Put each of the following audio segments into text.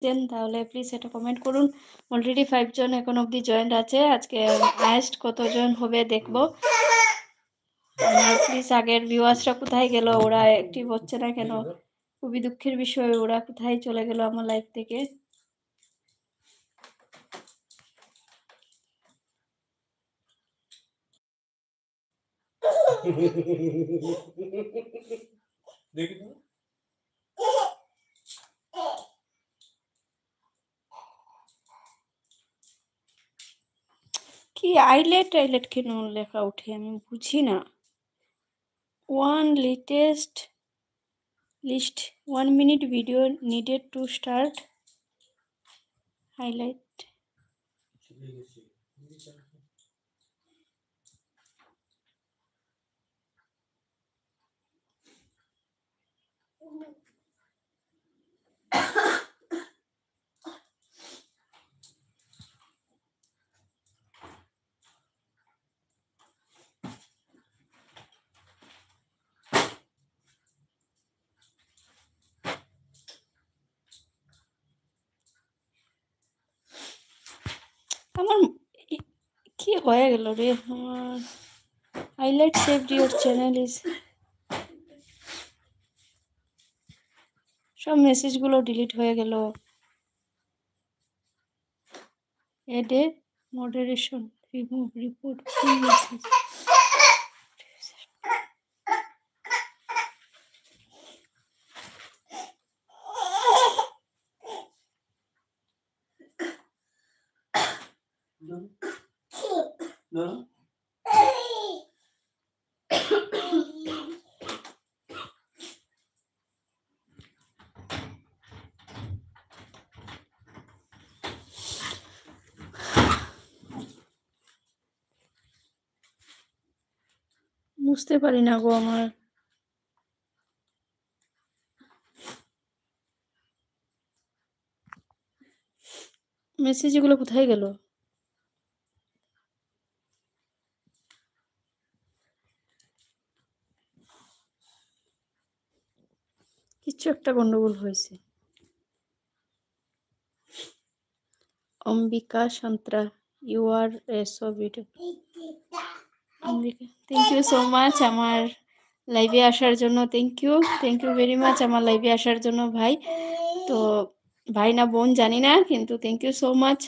তাহলে প্লিজ এটা কমেন্ট করুন। অলরেডি 5 জন এখন অবধি জয়েন্ট আছে। আজকে হায়েস্ট কতজন হবে দেখব। প্লিজ আগের ভিউয়ার্সরা কোথায় গেল? ওরা অ্যাক্টিভ হচ্ছে না কেন? খুবই দুঃখের বিষয়, ওরা কোথায় চলে গেল আমার লাইফ থেকে। কি আইলেট কেন লেখা উঠে আমি বুঝি না। One latest list 1 minute video needed to start highlight. আমার কি হয়ে গেল রে? আমার highlight saved your channel is, সব মেসেজগুলো ডিলিট হয়ে গেল। এডে মডারেশন রিমুভ রিপোর্ট ফুল মেসেজ। বুঝতে পারি না গো, আমার মেসেজগুলো কোথায় গেল? কিছু একটা গন্ডগোল হয়েছে। Ambika Santra, you are so beautiful. Ambika, thank you so much আমার লাইভে আসার জন্য। থ্যাংক ইউ ভেরি মাচ আমার লাইভে আসার জন্য ভাই। তো ভাই না বোন জানি না, কিন্তু থ্যাংক ইউ সো মাচ।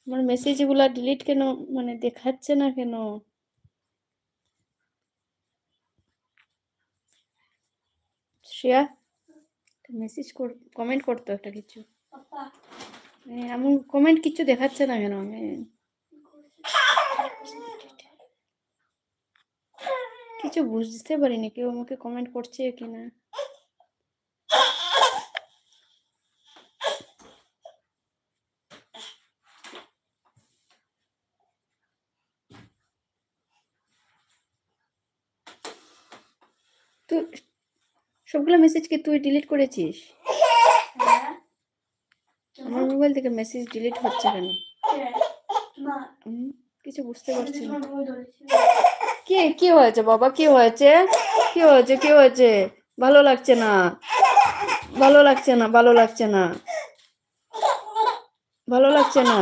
আমার মেসেজগুলো ডিলিট কেন মানে দেখাচ্ছে না কেন? শ্রেয়া মেসেজ কমেন্ট করতো একটা কিছু, এমন কমেন্ট কিছু দেখাচ্ছে না কেন? আমি কিছু বুঝতে পারিনি কেউ আমাকে কমেন্ট করছে কিনা। তুই সবগুলো মেসেজ কি তুই ডিলিট করেছিস? আমার মোবাইল থেকে মেসেজ ডিলিট হচ্ছে কেন? কিছু বুঝতে পারছি না। কি হয়েছে বাবা? কি হয়েছে? কি হয়েছে? কি হয়েছে? ভালো লাগছে না, ভালো লাগছে না, ভালো লাগছে না, ভালো লাগছে না।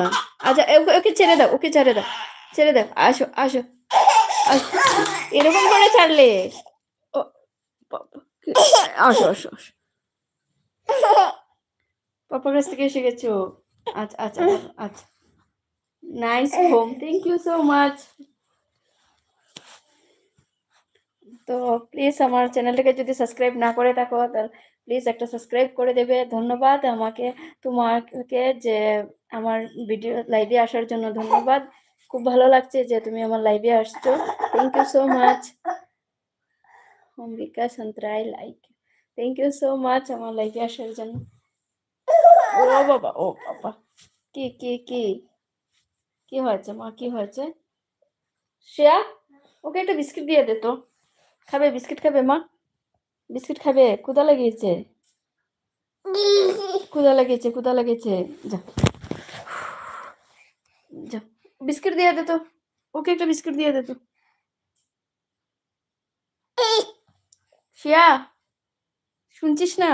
আচ্ছা ওকে ছেড়ে দাও, ওকে ছেড়ে দাও, ছেড়ে দাও। আসো আসো আসো, এরকম করে ছাড়লে? ও বাবা, আসো আসো আসো, পাপার কাছ থেকে শিখেছো? আচ্ছা আচ্ছা আচ্ছা, nice home, thank you so much. তো প্লিজ আমার চ্যানেলটাকে যদি সাবস্ক্রাইব না করে থাকো তাহলে প্লিজ একটা সাবস্ক্রাইব করে দেবে। ধন্যবাদ তোমাকে যে আমার ভিডিও লাইভে আসার জন্য ধন্যবাদ। খুব ভালো লাগছে যে তুমি আমার লাইভে আসছো। Thank you so much. Ambika সন্ত্রাই like, thank you so much আমার লাইভে আসার জন্য। ও বাবা, ও বাবা, কি কি কি কি হয়েছে মা? কি হয়েছে? শ্রেয়া ওকে একটা বিস্কিট দিয়ে দে তো, খাবে বিস্কিট? খাবে মা বিস্কিট? খাবে? ক্ষুধা লেগেছে, ক্ষুধা লেগেছে, ক্ষুধা লেগেছে। যা যা, বিস্কিট দিয়ে দে তো, ওকে একটা বিস্কিট দিয়ে দে তো। শিয়া শুনছিস না?